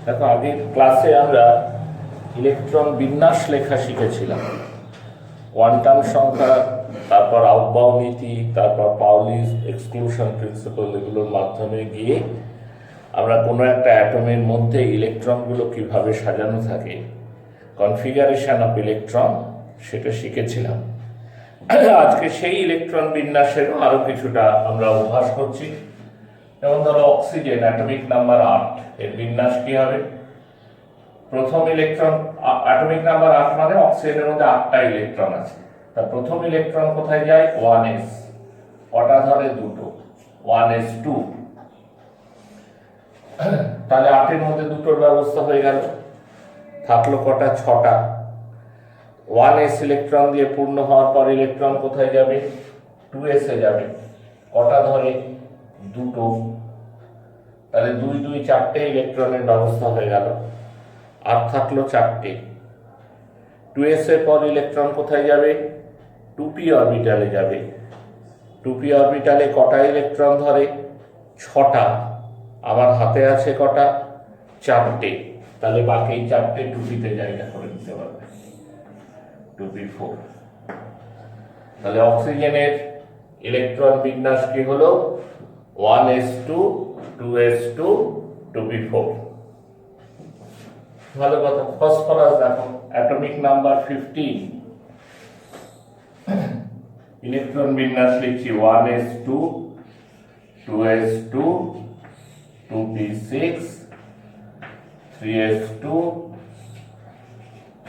দেখো, আগের ক্লাসে আমরা ইলেকট্রন বিন্যাস লেখা শিখেছিলাম। কোয়ান্টাম সংখ্যা, তারপর আউটবাউ নীতি, তারপর পাউলিস এক্সক্লুশন প্রিন্সিপাল, এগুলোর মাধ্যমে গিয়ে আমরা কোনো একটা অ্যাটমের মধ্যে ইলেকট্রনগুলো কিভাবে সাজানো থাকে, কনফিগারেশন অফ ইলেকট্রন, সেটা শিখেছিলাম। আজকে সেই ইলেকট্রন বিন্যাসেরও আরো কিছুটা আমরা অভ্যাস করছি। যেমন ধরো অক্সিজেন, অ্যাটমিক নাম্বার 8, এর বিন্যাস কি হবে? প্রথম ইলেকট্রন, অ্যাটমিক নাম্বার 8 মানে অক্সিজেনের মধ্যে 8টা ইলেকট্রন আছে। তার প্রথম ইলেকট্রন কোথায় যায়? 1s। কটা ধরে? দুটো, 1s2। তাহলে 8 এর মধ্যে দুটোর ব্যবস্থা হয়ে গেল। থাকলো কটা? 6টা। 1s ইলেকট্রন দিয়ে পূর্ণ হওয়ার পর ইলেকট্রন কোথায় যাবে? 2s এ যাবে। কটা ধরে? দুটো। তাহলে 2 2 4টে ইলেকট্রনের ব্যবস্থা হয়ে গেল। আর থাকলো 4টে। 2s এর পর ইলেকট্রন কোথায় যাবে? 2p অরবিটালে যাবে। 2p অরবিটালে কটা ইলেকট্রন ধরে? 6টা। আমার হাতে আছে কটা? 4টে। তাহলে বাকি 4টে 2p-তে জায়গা করে দিতে পারবে, 2p4। তাহলে অক্সিজেনের ইলেকট্রন বিন্যাস কি হলো? 1s2, 2s2, 2p4। ভালো কথা। ফসফরাস দেখো, অ্যাটমিক নাম্বার 15, ইলেকট্রন বিন্যাস লিখছি 1s2, 2s2, 2p6, 3s2,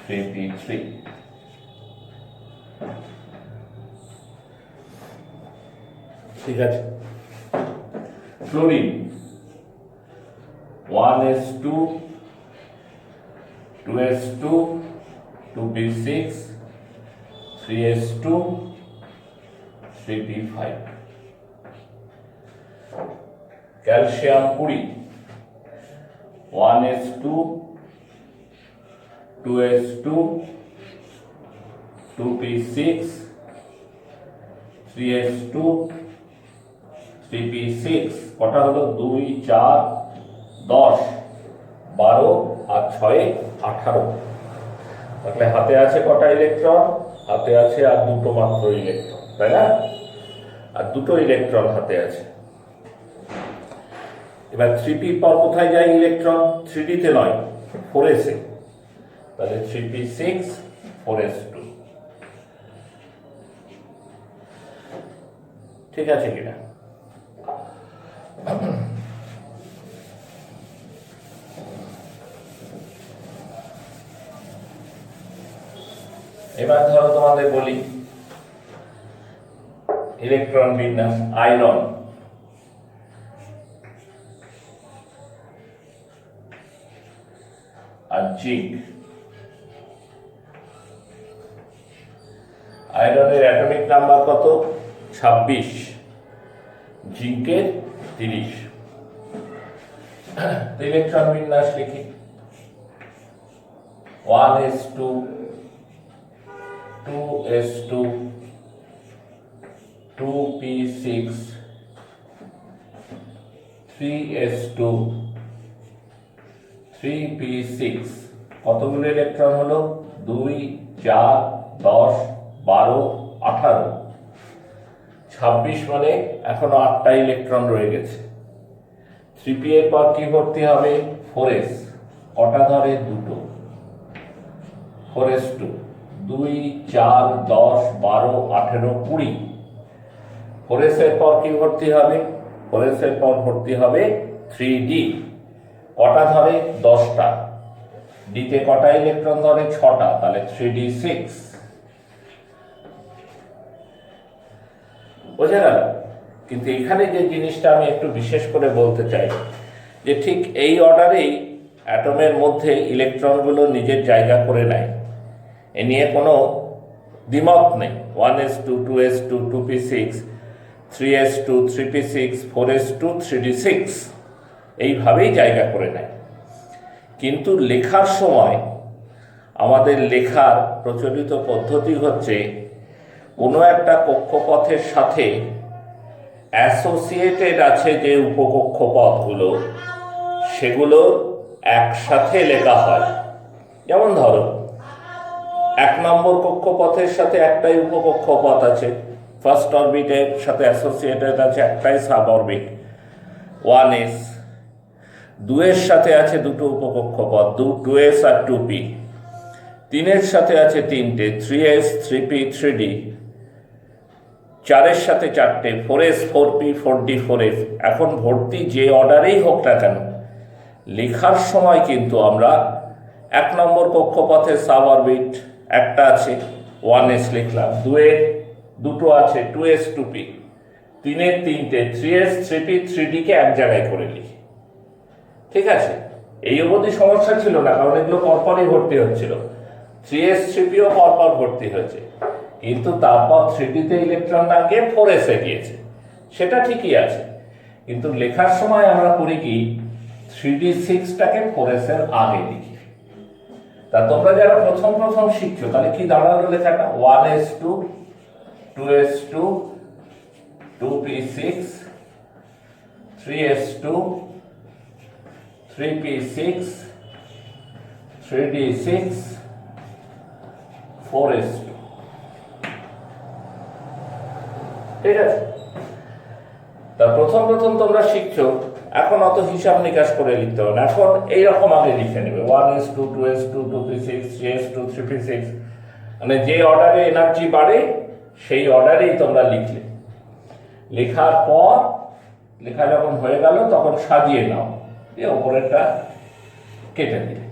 3p3। ঠিক আছে। Chlorine 1s2, 2s2, 2p6, 3s2, 3p5। Calcium 20, 1s2, 2s2, 2p6, 3s2, 3p6। কটা হলো? 2 4 10, 12 আর 6 18। তাহলে হাতে আছে কটা ইলেকট্রন? হাতে আছে আর দুটো মাত্র ইলেকট্রন, তাই না? আর দুটো ইলেকট্রন হাতে আছে। এবার 3p পর কোথায় যায় ইলেকট্রন? 3d-তে নয়, 4s-এ। তাহলে 3p6, 4s2। ঠিক আছে কিনা? এবার ধরো তোমাদের বলি ইলেকট্রন বিন্যাস। আয়রন, আর জিঙ্ক। আয়রনের অ্যাটমিক নাম্বার কত? 26, জিঙ্কের 30। ইলেকট্রন বিন্যাস লিখি 1s2, 2s2, 2p6, 3s2, 3p6। কতগুলো ইলেকট্রন হলো? 2 4 10 12 18। 26 মানে এখনো 8টা ইলেকট্রন রয়ে গেছে। 3p এর পর কি ভর্তি হবে? 4s। কটা ধরে? দুটো, 4s2। 2 4 10 12 18 20। 4s এর পর কি ভর্তি হবে? 4s এর পর ভর্তি হবে 3d। কটা ধরে? 10টা। d-তে কটা ইলেকট্রন ধরে? 6টা। তাহলে 3d6। বোঝা গেল? কিন্তু এখানে যে জিনিসটা আমি একটু বিশেষ করে বলতে চাই, যে ঠিক এই অর্ডারেই অ্যাটমের মধ্যে ইলেকট্রনগুলো নিজের জায়গা করে নেয়। এ নিয়ে কোনো দ্বিমত নেই। 1s2, 2s2, 2p6, 3s2, 3p6, 4s2, 3d6, এইভাবেই জায়গা করে নেয়। কিন্তু লেখার সময় আমাদের লেখার প্রচলিত পদ্ধতি হচ্ছে কোনো একটা কক্ষপথের সাথে অ্যাসোসিয়েটেড আছে যে উপকক্ষপথগুলো, সেগুলো একসাথে লেখা হয়। যেমন ধরো 1 নম্বর কক্ষপথের সাথে একটাই উপকক্ষপথ আছে, ফার্স্ট অরবিটের সাথে অ্যাসোসিয়েটেড আছে একটাই সাব অরবিট 1s। 2 সাথে আছে দুটো উপকক্ষপথ 2s আর 2p। 3 সাথে আছে 3টে 3s 3p 3d। 4 সাথে 4টে 4s 4p 4d 4f। এখন ভর্তি যে অর্ডারেই হোক না কেন, লেখার সময় কিন্তু আমরা 1 নম্বর কক্ষপথের সাব অরবিট একটা আছে 1s লিখলাম, 2-এর দুটো আছে 2s 2p, 3-এর 3টে 3s 3p 3d কে এক জায়গায় করে লিখি। ঠিক আছে, এই অবধি সমস্যা ছিল না, কারণ এগুলো পরপরই ভর্তি হচ্ছিল। 3s 3pও পরপর ভর্তি হয়েছে, কিন্তু তারপর 3d তে ইলেকট্রন না গিয়ে 4s এ গিয়েছে, সেটা ঠিকই আছে। কিন্তু লেখার সময় আমরা করি কি 3d6টাকে 4s এর আগে লিখি। তা তোমরা যারা প্রথম শিখছো, তাহলে কি দাঁড়ালো লেখাটা? 1s2 2s2 2p6 3s2 3p6 3d6 4s2। ঠিক আছে, তা প্রথম তোমরা শিখছো, এখন অত হিসাব নিকাশ করে লিখতে হবে না, এখন এইরকম আগে লিখে নেবে 1s2 2s2 2p6 3s2 3p6, মানে যে অর্ডারে এনার্জি বাড়ে সেই অর্ডারেই তোমরা লিখলে। লেখার পর লেখা যখন হয়ে গেল তখন সাজিয়ে নাও, দিয়ে ওপরেরটা কেটে দিলে।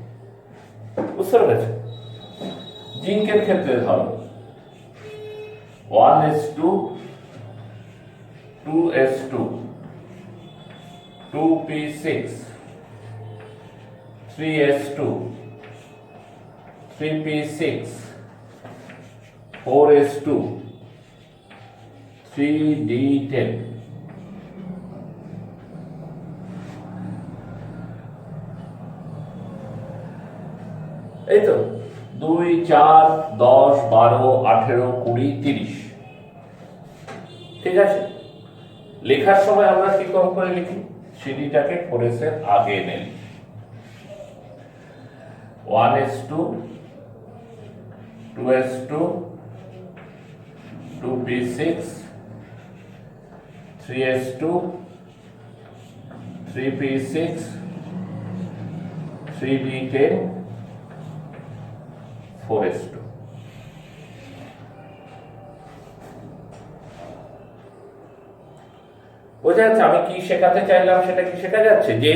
বুঝতে পেরেছ? জিঙ্কের ক্ষেত্রে ধরো 1s2 2s2 2p6 3s2 3p6 4s2 3d10। এই তো 2 4 10 12 18 20 30। ঠিক আছে, লেখার সময় আমরা কি কম করে লিখি? সিডিটাকে 4s এর আগে এনে লিখি। 1s2 2s2 2p6 3s2 3p6 3d10 4s2। বোঝা যাচ্ছে আমি কি শেখাতে চাইলাম? সেটা কি শেখা যাচ্ছে যে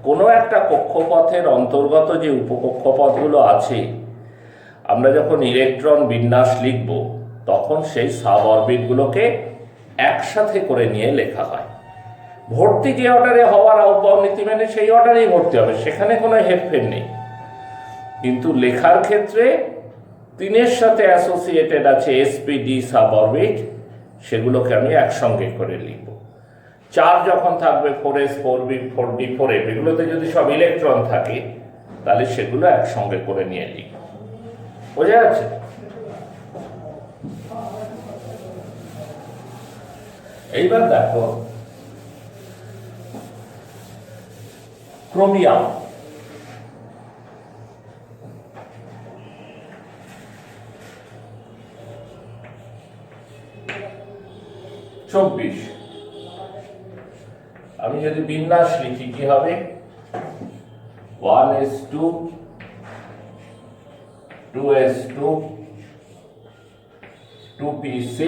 কোনো একটা কক্ষপথের অন্তর্গত যে উপকক্ষপথগুলো আছে, আমরা যখন ইলেকট্রন বিন্যাস লিখব তখন সেই সাব অরবিটগুলোকে একসাথে করে নিয়ে লেখা হয়। ভর্তি যে অর্ডারে হওয়ার আহ্বান নীতি মেনে সেই অর্ডারেই ভর্তি হবে, সেখানে কোনো হেরফের নেই। কিন্তু লেখার ক্ষেত্রে 3-এর সাথে অ্যাসোসিয়েটেড আছে sp-d সাব অরবিট, সেগুলোকে আমি একসঙ্গে করে লিখব। 4 যখন থাকবে 4s 4b 4d 4f, এগুলোতে যদি সব ইলেকট্রন থাকে তাহলে সেগুলো একসঙ্গে করে নিয়ে লিখব। বোঝা যাচ্ছে? এইবার দেখো ক্রোমিয়াম। আমি যদি বিন্যাস লিখি কি হবে? 1s2 2s2 2p6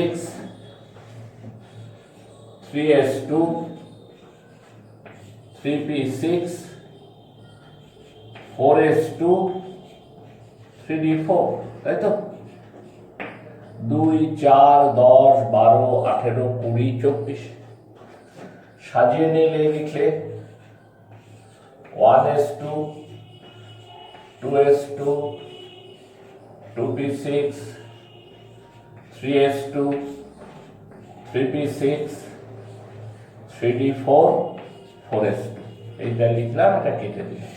3s2 3p6 4s2 3d4। তাই তো? 2 4 10 12 18 20 24 সাজিয়ে নিলে লিখলে 1s2 2s2 2p6 3s2 3p6 3d4 4s2। এইটা লিখলাম, এটা কেটে দিলাম।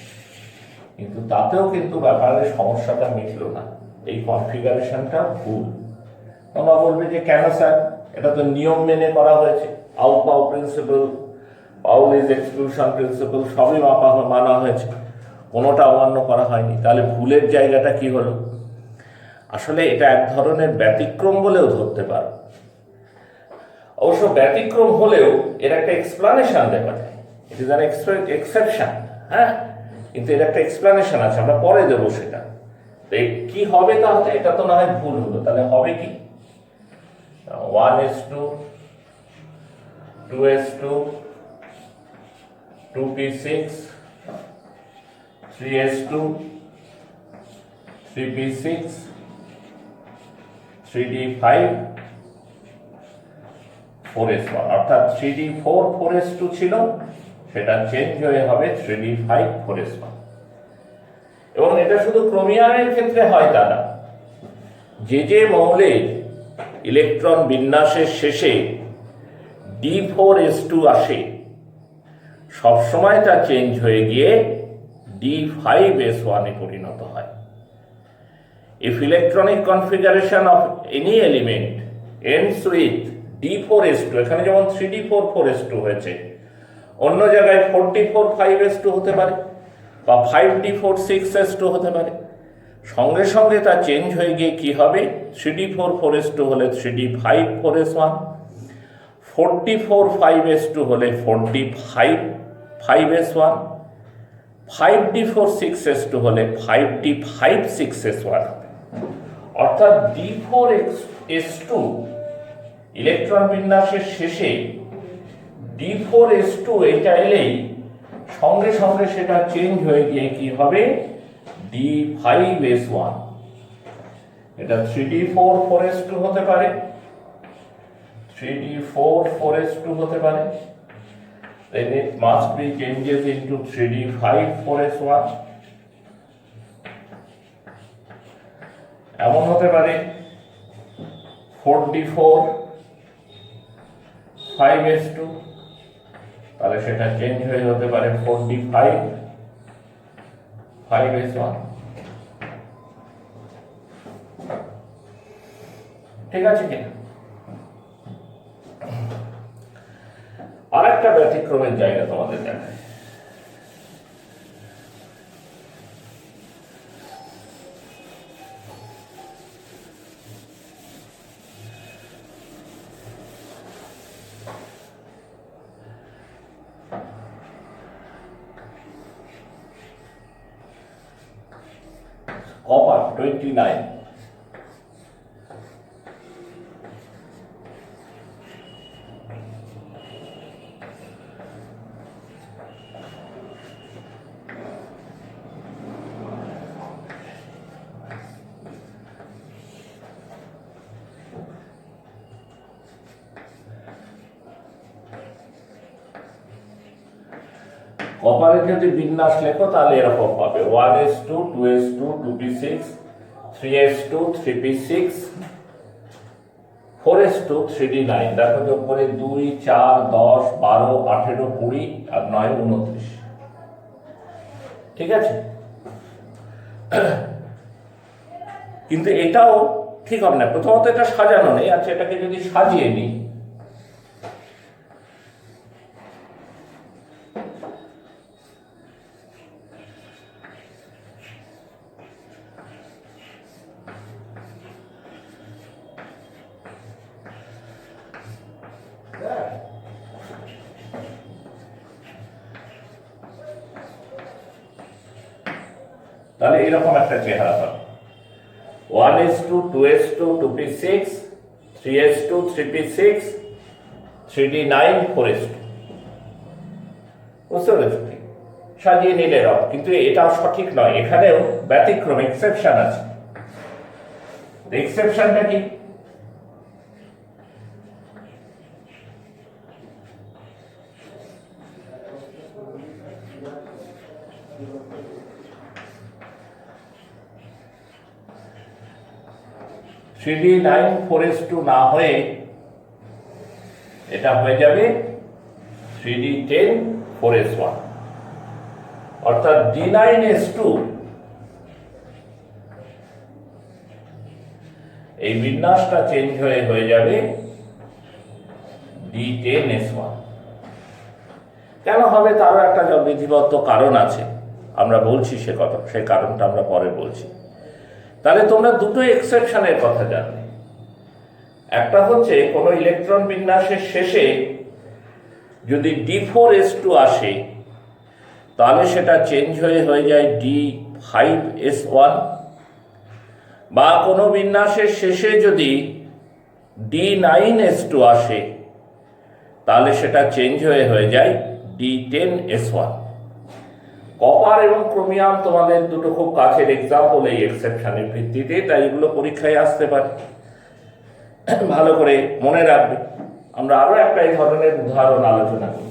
কিন্তু তাতেও কিন্তু ব্যাপারের সমস্যাটা মিটল না, এই কনফিগারেশনটা ভুল। তোমরা বলবে যে কেন স্যার? এটা তো নিয়ম মেনে করা হয়েছে, আউট-পাউ প্রিন্সিপাল, পাউলিস এক্সক্লুশন প্রিন্সিপাল সবই মানা হয়েছে। কোনোটা অমান্য করা হয়নি। তাহলে ভুলের জায়গাটা কি হলো? আসলে এটা এক ধরনের ব্যতিক্রম বলেও ধরতে পারো। অবশ্য ব্যতিক্রম হলেও এর একটা এক্সপ্লানেশন দেওয়া যায়। ইট ইজ অ্যান এক্সেপশন, হ্যাঁ, কিন্তু এর একটা এক্সপ্লানেশন আছে, আমরা পরে দেবো সেটা। কি হবে তাহলে? এটা তো না হয় ভুল হলো, তাহলে হবে কি? 1s2 2s2 2p6 3s2 3p6 3d5 4s1, অর্থাৎ 3d4 4s2 ছিল, সেটা চেঞ্জ হয়ে হবে 3d5 4s1। এবং এটা শুধু ক্রোমিয়ামের ক্ষেত্রে হয় তা না, যে মৌলের ইলেকট্রন বিন্যাসের শেষে d4s2 আসে, সবসময় তা চেঞ্জ হয়ে গিয়ে d5s1 এ পরিণত হয়। If electronic configuration of any element ends with d4s2, এখানে যেমন 3d4 4s2 হয়েছে, অন্য জায়গায় 4d4 5s2 হতে পারে বা 5d4 6s2 হতে পারে, সঙ্গে সঙ্গে তা চেঞ্জ হয়ে গিয়ে কি হবে? 3d4 4s2 হলে 3d5 4s1, 4d4 5s2 হলে 4d5 5s1, 5d4 6s2 হলে 5d5 6s1 হবে। অর্থাৎ d4s2 ইলেকট্রন বিন্যাসের শেষে d4s2 এটা এলেই সঙ্গে সঙ্গে সেটা চেঞ্জ হয়ে গিয়ে কি হবে? d5s1। এটা 3d4 4s2 হতে পারে, 3d4 4s2 হতে পারে, then it must be changes into 3d5 4s1। এমন হতে পারে 4d4 5s2, তাহলে সেটা চেঞ্জ হয়ে হতে পারে 4d5 5s1। ঠিক আছে কিনা? আরেকটা ব্যতিক্রমের জায়গা তোমাদের দেখায়। কপার 29, কপারের যদি বিন্যাস লেখো তাহলে এরকম পাবে 1s2 2s2 2p6 3s2 3p6 4s2 3d9। দেখো যোগ করে 2 4 10 12 18 20 আর 9 29। ঠিক আছে, কিন্তু এটাও ঠিক হবে না। প্রথমত এটা সাজানো নেই, আচ্ছা এটাকে যদি সাজিয়ে নিই, তাহলে এরকম একটা চেহারা হবে 1s2 2s2 2p6 3s2 3p6 3d9 4s2। বুঝতে পেরেছো? সাজিয়ে নিলে রব, কিন্তু এটাও সঠিক নয়, এখানেও ব্যতিক্রম এক্সেপশন আছে। এক্সেপশনটা কি? d9 4s2 না হয়ে এটা হয়ে যাবে 3d10 4s1, অর্থাৎ d9s2 এই বিন্যাসটা চেঞ্জ হয়ে যাবে d10s1। কেন হবে তারও একটা বিধিবদ্ধ কারণ আছে, আমরা বলছি সে কারণটা আমরা পরে বলছি। তাহলে তোমরা দুটো এক্সেপশনের কথা জানবে। একটা হচ্ছে কোনো ইলেকট্রন বিন্যাসের শেষে যদি D4S2 আসে তাহলে সেটা চেঞ্জ হয়ে যায় D5S1, বা কোনো বিন্যাসের শেষে যদি D9S2 আসে তাহলে সেটা চেঞ্জ হয়ে যায় D10S1। কপার এবং ক্রোমিয়াম তোমাদের দুটো খুব কাছের এক্সাম্পল এই এক্সেপশনের ভিত্তিতে, তাই এগুলো পরীক্ষায় আসতে পারে, ভালো করে মনে রাখবে। আমরা আরো একটা এই ধরনের উদাহরণ আলোচনা করি।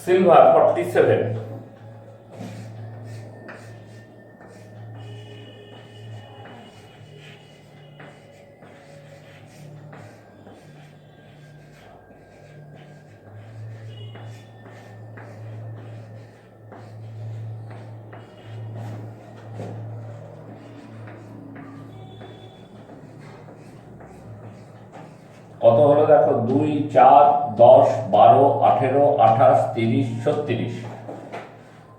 সিলভার 47, কত হলো দেখো, 2, 4, 10, 12, 18, 28, 30, 36।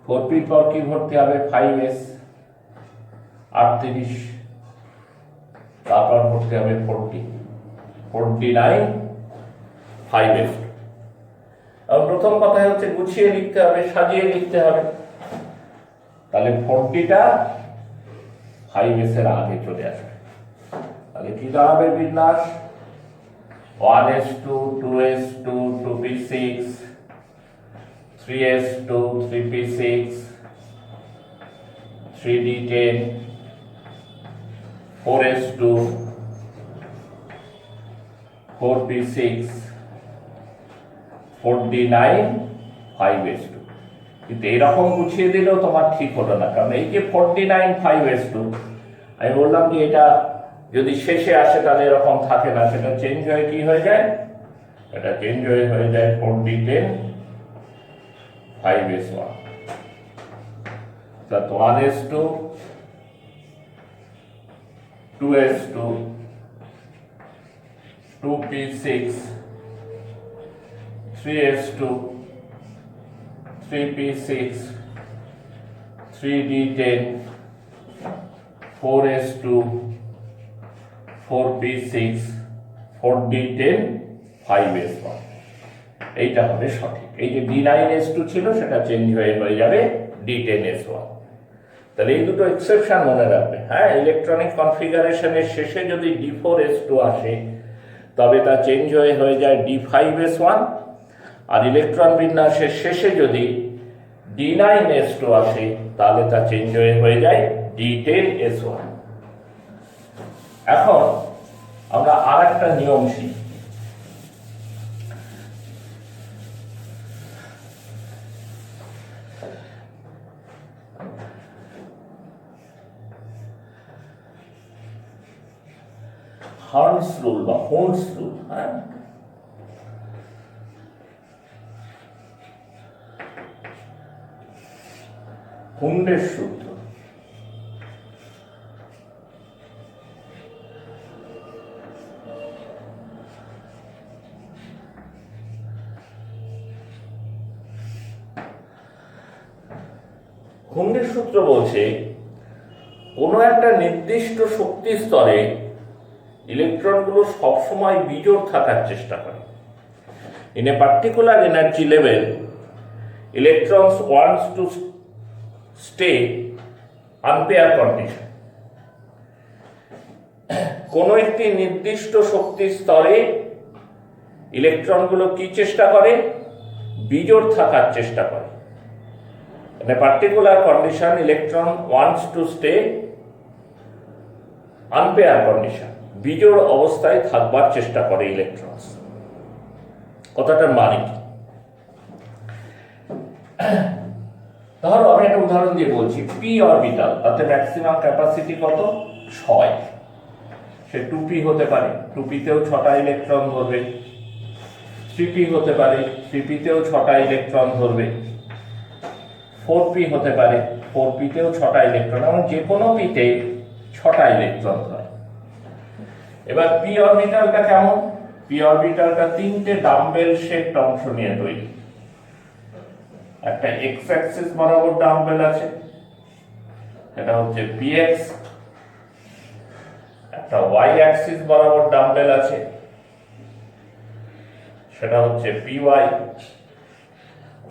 4p পর কি ভর্তি হবে? 5s, 38, তারপর ভর্তি হবে 40, 49, 5s। এবং প্রথম কথা হচ্ছে গুছিয়ে লিখতে হবে, সাজিয়ে লিখতে হবে। তাহলে 40টা 5s এর আগে চলে আসবে। তাহলে কি দাঁড়াবে বিন্যাস? 1s2, 2s2, 2p6, 3s2, 3p6, 3d10, 4s2, 4p6, 4d9, 5s2। কিন্তু এরকম গুছিয়ে দিলেও তোমার ঠিক হলো না, কারণ এই যে 49, 5s2, আমি বললাম যে এটা যদি শেষে আসে তাহলে এরকম থাকে না, সেটা চেঞ্জ হয়ে কি হয়ে যায়? এটা চেঞ্জ হয়ে যায় 4d10, 5s1। that 1s2, 2s2, 2p6, 3s2, 3p6, 3d10, 4s2, 4p6, 4d10, 5s1। এইটা হবে সঠিক। এই যে D9S2 ছিল সেটা চেঞ্জ হয়ে যাবে D10S1। তাহলে এই দুটো এক্সেপশন মনে রাখবে। হ্যাঁ, ইলেকট্রনিক কনফিগারেশনের শেষে যদি D4S2 আসে তবে তা চেঞ্জ হয়ে যায় D5S1, আর ইলেকট্রন বিন্যাসের শেষে যদি D9S2 আসে তাহলে তা চেঞ্জ হয়ে যায় D10S1। এখন আমরা আর একটা নিয়ম শিখি। হার্নস রুল বা হোন্স রুল। হ্যাঁ, হুন্ডের সূত্র। হুন্ডের সূত্র বলছে কোনো একটা নির্দিষ্ট শক্তি স্তরে ইলেকট্রনগুলো সবসময় বিজোড় থাকার চেষ্টা করে। In a particular energy level electrons wants to stay unpair condition. কোনো একটি নির্দিষ্ট শক্তি স্তরে ইলেকট্রনগুলো কি চেষ্টা করে? বিজোড় থাকার চেষ্টা করে। In a particular condition, electron wants to stay unpaired condition, বিজোড় অবস্থায় থাকবার চেষ্টা করে ইলেকট্রনস। কথাটার মানে কি? ধরো আমি একটা উদাহরণ দিয়ে বলছি, পি অরবিটাল, তাতে ম্যাক্সিমাম ক্যাপাসিটি কত? 6। সে 2p হতে পারে, 2pতেও 6টা ইলেকট্রন ধরবে, 3p হতে পারে, 3p তেও 6টা ইলেকট্রন ধরবে, 4p হতে পারে, 4p তেও 6টা ইলেকট্রন, এবং যে কোনো p তে 6টা ইলেকট্রন ধরে। এবার p অরবিটালটা কেমন? p অরবিটালটা 3টে ডাম্বেল শেপড অংশ নিয়ে তৈরি। একটা x অ্যাক্সিস বরাবর ডাম্বেল আছে, এটা হচ্ছে px, একটা y অ্যাক্সিস বরাবর ডাম্বেল আছে, সেটা হচ্ছে py,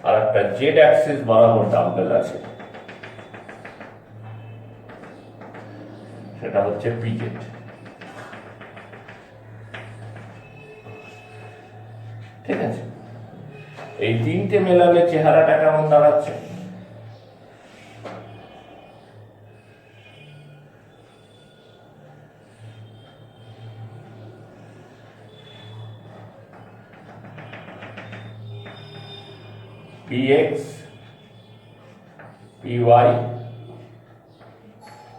আর একটা z অ্যাক্সিস বরাবর ডাম্বেল আছে, সেটা হচ্ছে pz। ঠিক আছে, এই 3টে মেলালে চেহারাটা কেমন দাঁড়াচ্ছে? px, py,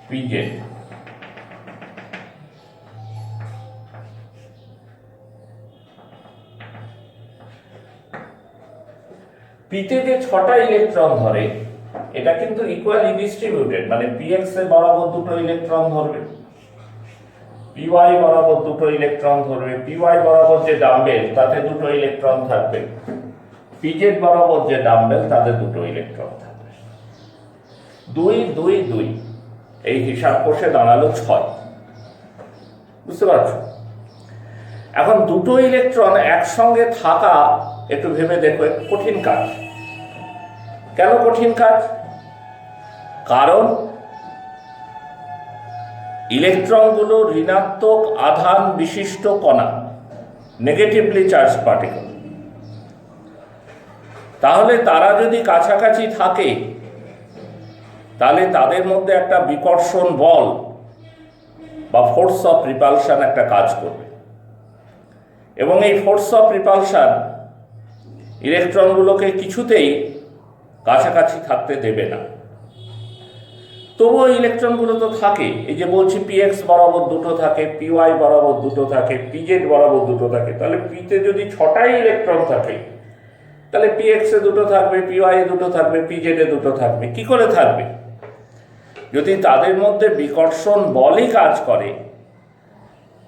pz। পিতে যে 6টা ইলেকট্রন ধরে এটা কিন্তু ইকুয়ালি ডিস্ট্রিবিউটেড, মানে px এর বরাবর 2টো ইলেকট্রন ধরবে, py বরাবর 2টো ইলেকট্রন ধরবে, py বরাবর যে ডাম্বেল তাতে 2টো ইলেকট্রন থাকবে, pz বরাবর যে ডাম্বেল তাতে 2টো ইলেকট্রন থাকবে। 2 2 2 এই হিসাব কষে দাঁড়ালো 6। বুঝতে পারছো? এখন 2টো ইলেকট্রন একসঙ্গে থাকা একটু ভেবে দেখো, কঠিন কাজ। কেন কঠিন কাজ? কারণ ইলেকট্রনগুলো ঋণাত্মক আধান বিশিষ্ট কণা, নেগেটিভলি চার্জ পার্টিকেল। তাহলে তারা যদি কাছাকাছি থাকে তাহলে তাদের মধ্যে একটা বিকর্ষণ বল বা ফোর্স অফ রিপালশন একটা কাজ করবে, এবং এই ফোর্স অফ রিপালশন ইলেকট্রনগুলোকে কিছুতেই কাছাকাছি থাকতে দেবে না। তবুও ইলেকট্রনগুলো তো থাকে, এই যে বলছি px বরাবর 2টো থাকে, py বরাবর 2টো থাকে, pz বরাবর 2টো থাকে, তাহলে pতে যদি 6টাই ইলেকট্রন থাকে তাহলে px এ 2টো থাকবে, py এ 2টো থাকবে, pz এ 2টো থাকবে। কি করে থাকবে? যদি তাদের মধ্যে বিকর্ষণ বলই কাজ করে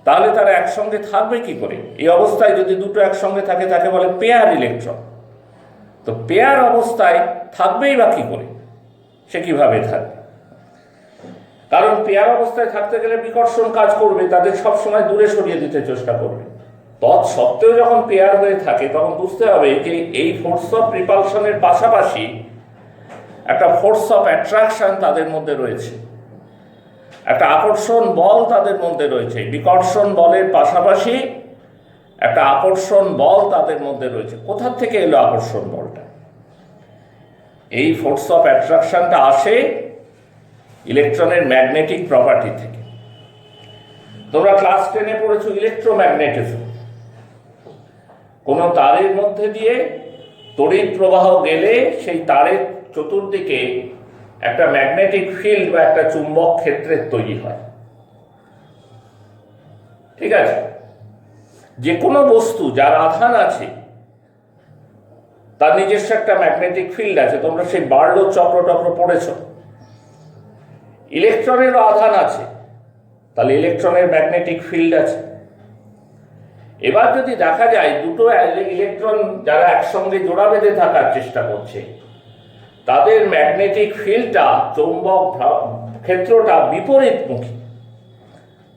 তাহলে তারা একসঙ্গে থাকবে কি করে? এই অবস্থায় যদি 2টো একসঙ্গে থাকে তাকে বলে পেয়ার ইলেকট্রন। তো পেয়ার অবস্থায় থাকবেই বা কি করে? সে কিভাবে থাকবে? কারণ পেয়ার অবস্থায় থাকতে গেলে বিকর্ষণ কাজ করবে, তাদের সবসময় দূরে সরিয়ে দিতে চেষ্টা করবে। তৎসত্ত্বেও যখন পেয়ার হয়ে থাকে তখন বুঝতে হবে যে এই ফোর্স অফ রিপালশনের পাশাপাশি একটা ফোর্স অফ অ্যাট্রাকশন তাদের মধ্যে রয়েছে, একটা আকর্ষণ বল তাদের মধ্যে রয়েছে। বিকর্ষণ বলের পাশাপাশি একটা আকর্ষণ বল তাদের মধ্যে রয়েছে। কোথা থেকে এলো আকর্ষণ বলটা? এই ফোর্স অফ অ্যাট্রাকশনটা আসে ইলেকট্রনের ম্যাগনেটিক প্রপার্টি থেকে। তোমরা ক্লাস 10-এ পড়েছো ইলেকট্রোম্যাগনেটিজম। কোনো তারের মধ্যে দিয়ে তড়িৎ প্রবাহ গেলে সেই তারের চতুর্দিকে একটা ম্যাগনেটিক ফিল্ড বা একটা চুম্বক ক্ষেত্রের তৈরি হয়। ঠিক আছে? যে কোনো বস্তু যার আধান আছে তার নিজস্ব একটা ম্যাগনেটিক ফিল্ড আছে। তোমরা সেই বার্লো চক্র পড়েছো। ইলেকট্রনেরও আধান আছে, তাহলে ইলেকট্রনের ম্যাগনেটিক ফিল্ড আছে। এবার যদি দেখা যায় 2টো ইলেকট্রন যারা একসঙ্গে জোড়া বেঁধে থাকার চেষ্টা করছে তাদের ম্যাগনেটিক ফিল্ডটা, চৌম্বক ক্ষেত্রটা বিপরীতমুখী,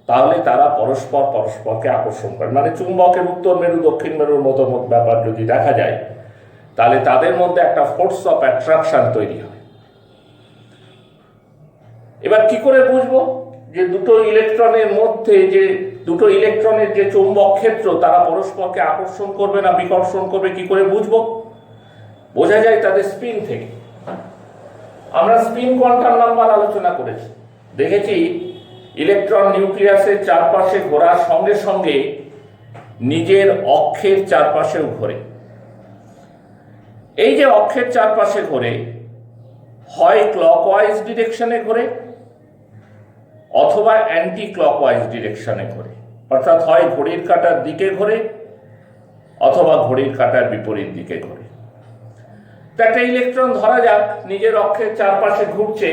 তাহলে তারা পরস্পরকে আকর্ষণ করে। মানে চুম্বকের উত্তর মেরু দক্ষিণ মেরুর মতো ব্যাপার যদি দেখা যায় তাহলে তাদের মধ্যে একটা ফোর্স অফ অ্যাট্রাকশন তৈরি হয়। এবার কি করে বুঝবো যে 2টো ইলেকট্রনের মধ্যে যে 2টো ইলেকট্রনের যে চৌম্বক ক্ষেত্র তারা পরস্পরকে আকর্ষণ করবে না বিকর্ষণ করবে? কি করে বুঝবো? বোঝা যায় তাদের স্পিন থেকে। আমরা স্পিন কোয়ান্টাম নাম্বার আলোচনা করেছি, দেখেছি ইলেকট্রন নিউক্লিয়াসের চারপাশে ঘোরার সঙ্গে সঙ্গে নিজের অক্ষের চারপাশেও ঘোরে। এই যে অক্ষের চারপাশে ঘোরে, হয় ক্লকওয়াইজ ডিরেকশনে ঘোরে অথবা অ্যান্টি ক্লকওয়াইজ ডিরেকশনে ঘোরে, অর্থাৎ হয় ঘড়ির কাঁটার দিকে ঘোরে অথবা ঘড়ির কাঁটার বিপরীত দিকে ঘোরে। তো একটা ইলেকট্রন ধরা যাক নিজের অক্ষের চারপাশে ঘুরছে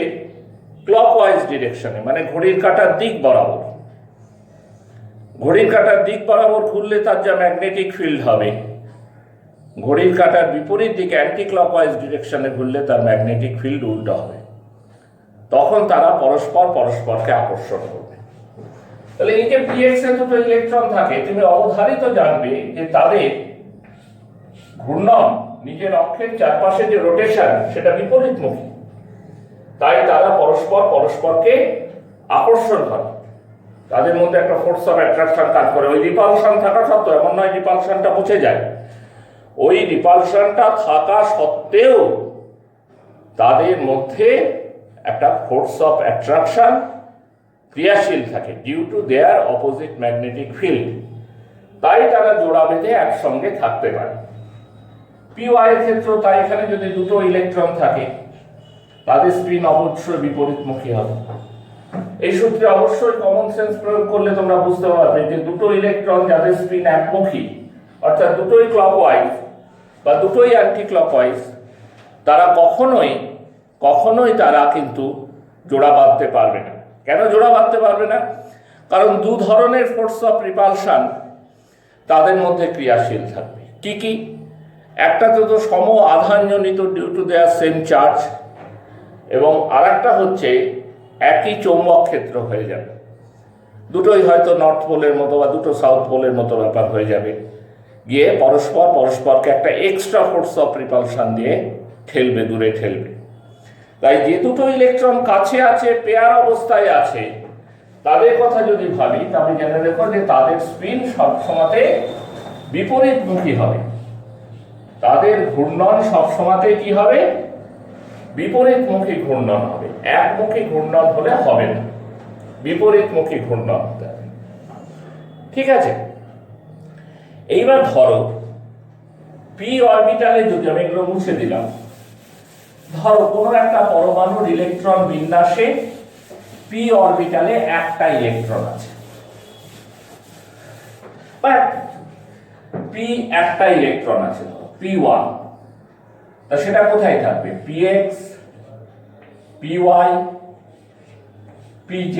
ক্লকওয়াইজ ডিরেকশনে, মানে ঘড়ির কাঁটার দিক বরাবর। ঘড়ির কাঁটার দিক বরাবর ঘুরলে তার যা ম্যাগনেটিক ফিল্ড হবে, ঘড়ির কাঁটার বিপরীত দিকে অ্যান্টি ক্লকওয়াইজ ডিরেকশনে ঘুরলে তার ম্যাগনেটিক ফিল্ড উল্টো হবে। তখন তারা পরস্পরকে আকর্ষণ করবে। তাহলে এই যে পিএক্স এ দুটো ইলেকট্রন থাকে, তুমি অবধারিত জানবে যে তাদের ঘূর্ণন, নিজের অক্ষের চারপাশে যে রোটেশন, সেটা বিপরীতমুখী। তাই তারা পরস্পরকে আকর্ষণ করে, তাদের মধ্যে একটা ফোর্স অফ অ্যাট্রাকশন কাজ করে। ওই রিপালশন থাকা সত্ত্বেও, এমন নয় রিপালশনটা মুছে যায়, ওই রিপালশনটা থাকা সত্ত্বেও তাদের মধ্যে একটা ফোর্স অফ অ্যাট্রাকশন ক্রিয়াশীল থাকে due to their opposite magnetic field. তাই তারা জোড়া বেঁধে একসঙ্গে থাকতে পারে। পিওয়াই এর ক্ষেত্রেও তাই, এখানে যদি দুটো ইলেকট্রন থাকে তাদের স্পিন অবশ্যই বিপরীতমুখী হবে। এই সূত্রে অবশ্যই কমন সেন্স প্রয়োগ করলে তোমরা বুঝতে পারবে যে দুটো ইলেকট্রন যাদের স্পিন একমুখী, অর্থাৎ দুটোই ক্লকওয়াইজ বা দুটোই অ্যান্টি ক্লকওয়াইজ, তারা কখনোই তারা কিন্তু জোড়া বাঁধতে পারবে না। কেন জোড়া বাঁধতে পারবে না? কারণ দু ধরনের ফোর্স অফ রিপালশন তাদের মধ্যে ক্রিয়াশীল থাকবে। কি? একটা তো সম আধানজনিত due to their same charge, এবং আরেকটা হচ্ছে একই চৌম্বক ক্ষেত্র হয়ে যাবে। দুটোই হয়তো নর্থ পোলের মতো বা দুটো সাউথ পোলের মতো ব্যাপার হয়ে যাবে, গিয়ে পরস্পরকে একটা এক্সট্রা ফোর্স অফ রিপালশন দিয়ে ঠেলবে, দূরে ঠেলবে। তাই যে দুটো ইলেকট্রন কাছে আছে, পেয়ার অবস্থায় আছে, তাদের কথা যদি ভাবি, তবে জেনে রেখো যে তাদের স্পিন সবসময় বিপরীতমুখী হবে। তাদের ঘূর্ণন সবসময় কি হবে? বিপরীতমুখী ঘূর্ণন হবে। একমুখী ঘূর্ণন হলে হবে না, বিপরীতমুখী ঘূর্ণন হতে হবে। ঠিক আছে? এইবার ধরো পি অরবিটালে, যদি আমি এগুলো মুছে দিলাম, ধরো কোনো একটা পরমাণুর ইলেকট্রন বিন্যাসে পি অরবিটালে একটা ইলেকট্রন আছে, পি একটা ইলেকট্রন আছে, P1, তা সেটা কোথায় থাকবে? Px, Py, Pz,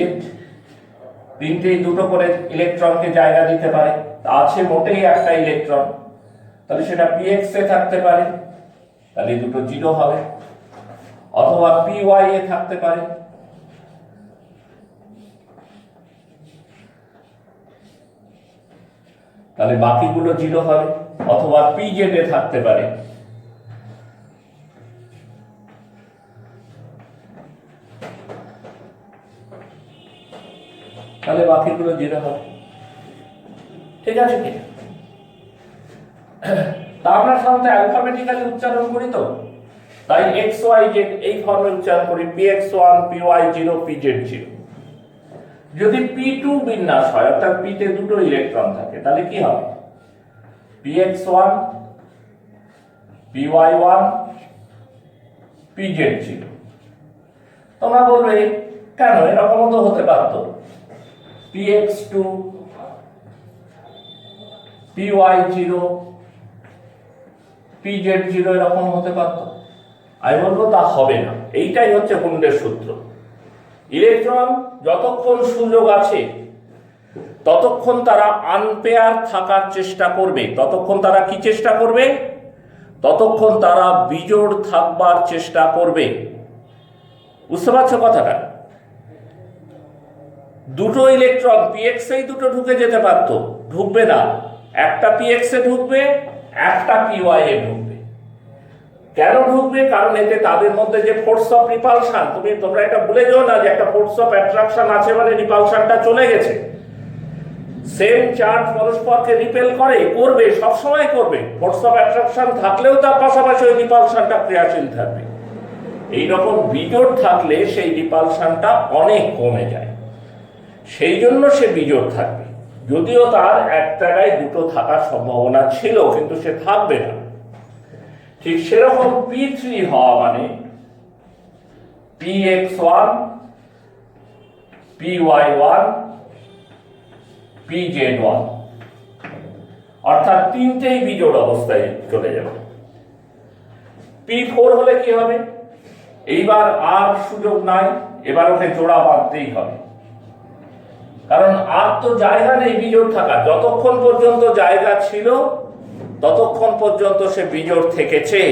তিনটেই দুটো করে ইলেকট্রনকে জায়গা দিতে পারে। আছে মোটেই একটা ইলেকট্রন, তাহলে সেটা Px এ থাকতে পারে, তাহলে দুটো জিরো হবে, অথবা Py এ থাকতে পারে, তাহলে বাকিগুলো জিরো হবে, অথবা Pz এ থাকতে পারে, তাহলে বাকিগুলো জিরো হবে। ঠিক আছে কি? তা আমরা সাধারণত অ্যালফাবেটিক্যালি উচ্চারণ করি, তো তাই এক্স ওয়াই জেড এই ফর্মে উচ্চারণ করি, Px1, Py0, Pz0। যদি P2 বিন্যাস হয়, অর্থাৎ P তে দুটো ইলেকট্রন থাকে, তাহলে কি হবে? Px1, Py1, Pz0। তোমরা বলবে কেন? এরকমও তো হতে পারতো, Px2, Py0, Pz0 এরকম হতে পারত। আমি বলবো তা হবে না। এইটাই হচ্ছে কুন্ডের সূত্র। ইলেকট্রন যতক্ষণ সুযোগ আছে ততক্ষণ তারা আনপেয়ার থাকার চেষ্টা করবে। ততক্ষণ তারা কি চেষ্টা করবে? ততক্ষণ তারা বিজোড় থাকবার চেষ্টা করবে। বুঝতে পারছো কথাটা? দুটো ইলেকট্রন পিএক্স এই দুটো ঢুকে যেতে পারত, ঢুকবে না। একটা পিএক্স এ ঢুকবে, একটা পিওয়াই এ ঢুকবে। কেন ঢুকবে? কারণ এতে তাদের মধ্যে যে ফোর্স অফ রিপালশন, তোমরা এটা ভুলে যাও না যে একটা ফোর্স অফ অ্যাট্রাকশন আছে, মানে রিপালশনটা চলে গেছে। সেম চার্জ পরস্পরকে রিপেল করবে, সবসময় করবে। ফোর্স অফ অ্যাট্রাকশন থাকলেও তার পাশাপাশি ওই রিপালশনটা ক্রিয়াশীল থাকবে। এইরকম বিজোড় থাকলে সেই রিপালশনটা অনেক কমে যায়, সেই জন্য সে বিজোড় থাকবে। যদিও তার এক জায়গায় দুটো থাকার সম্ভাবনা ছিল, কিন্তু সে থাকবে না। ঠিক সেরকম P3 হওয়া মানে Px1, Py1, Pz1, অর্থাৎ তিনটেই বিজোড় অবস্থায় চলে যাবে। P4 হলে কি হবে? এইবার আর সুযোগ নাই, এবার ওকে জোড়া বাঁধতেই হবে, কারণ আর তো জায়গা নেই বিজোড় থাকা। যতক্ষণ পর্যন্ত জায়গা ছিল ততক্ষণ পর্যন্ত সে বিজোড় থেকেছে,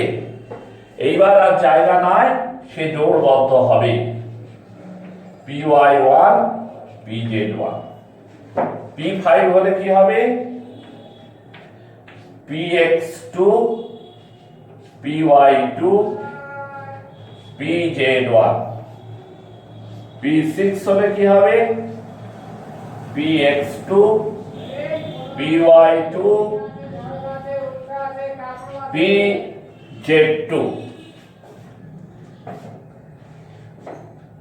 এইবার আর জায়গা নাই, সে জোড়বদ্ধ হবে। py1 pz1। p5 হলে কি হবে? px2 py2 pz1। p6 হলে কি হবে? px2 py2 pz2।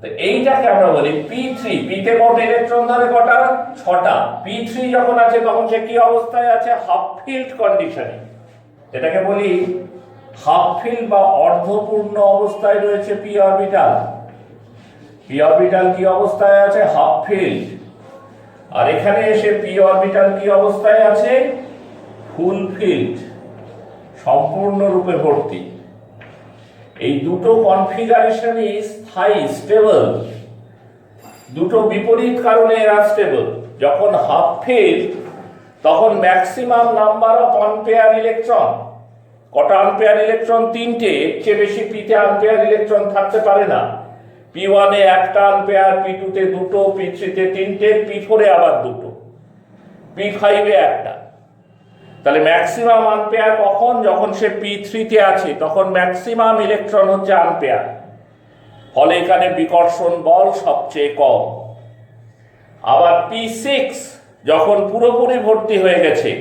তো এইটাকে আমরা বলি p3। p-তে মোট ইলেকট্রন ধরে কটা? 6টা। p3 যখন আছে তখন সে কি অবস্থায় আছে? হাফ ফিল্ড কন্ডিশনে, এটাকে বলি হাফ ফিল্ড বা অর্ধপূর্ণ অবস্থায় রয়েছে p অরবিটাল। p অরবিটাল কি অবস্থায় আছে? Half field. আর এখানে এসে p অরবিটাল কি অবস্থায় আছে? ফুল ফিল্ড, সম্পূর্ণরূপে ভর্তি। এই দুটো কনফিগারেশনই স্থায়ী, স্টেবল। দুটো বিপরীত কারণে এরা স্টেবল। যখন হাফ ফিল্ড তখন maximum number of unpair electron. কটা আনপেয়ার ইলেকট্রন? 3টে। এর চেয়ে বেশি পিতে আনপেয়ার ইলেকট্রন থাকতে পারে না। p1 এ একটা আনপেয়ার, p2 তে দুটো, p3 তে 3টে, p4 এ আবার দুটো, p5 এ একটা। তাহলে ম্যাক্সিমাম আনপেয়ার কখন? যখন সে p3 তে আছে, তখন ম্যাক্সিমাম ইলেকট্রন হচ্ছে আনপেয়ার, ফলে এখানে বিকর্ষণ বল সবচেয়ে কম। আবার p6 যখন পুরোপুরি ভর্তি হয়ে গেছে,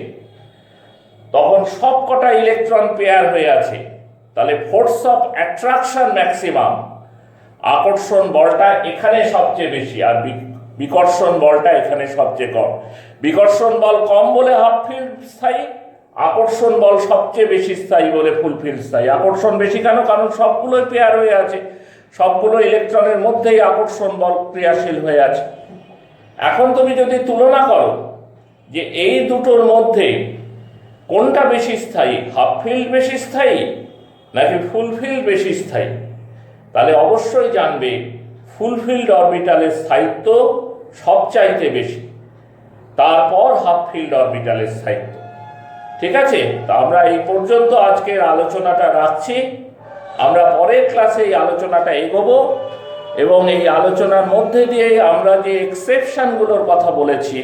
তখন সবকটা ইলেকট্রন পেয়ার হয়ে আছে, তাহলে ফোর্স অফ অ্যাট্রাকশন ম্যাক্সিমাম, আকর্ষণ বলটা এখানে সবচেয়ে বেশি, আর বিকর্ষণ বলটা এখানে সবচেয়ে কম। বিকর্ষণ বল কম বলে হাফ ফিল্ড স্থায়ী, আকর্ষণ বল সবচেয়ে বেশি স্থায়ী বলে ফুল ফিল্ড স্থায়ী। আকর্ষণ বেশি কেন? কারণ সবগুলোই পেয়ার হয়ে আছে, সবগুলো ইলেকট্রনের মধ্যেই আকর্ষণ বল ক্রিয়াশীল হয়ে আছে। এখন তুমি যদি তুলনা করো যে এই দুটোর মধ্যে কোনটা বেশি স্থায়ী, হাফ ফিল্ড বেশি স্থায়ী নাকি ফুল ফিল্ড বেশি স্থায়ী, তাহলে অবশ্যই জানবে ফুলফিল্ড অরবিটালের স্থায়িত্ব সবচাইতে বেশি, তারপর হাফ ফিল্ড অরবিটালের স্থায়িত্ব। ঠিক আছে, তো আমরা এই পর্যন্ত আজকের আলোচনাটা রাখছি। আমরা পরের ক্লাসে এই আলোচনাটা এগোবো এবং এই আলোচনার মধ্যে দিয়ে আমরা যে এক্সেপশনগুলোর কথা বলেছি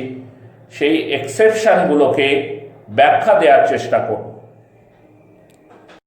সেই এক্সেপশনগুলোকে ব্যাখ্যা দেওয়ার চেষ্টা করব।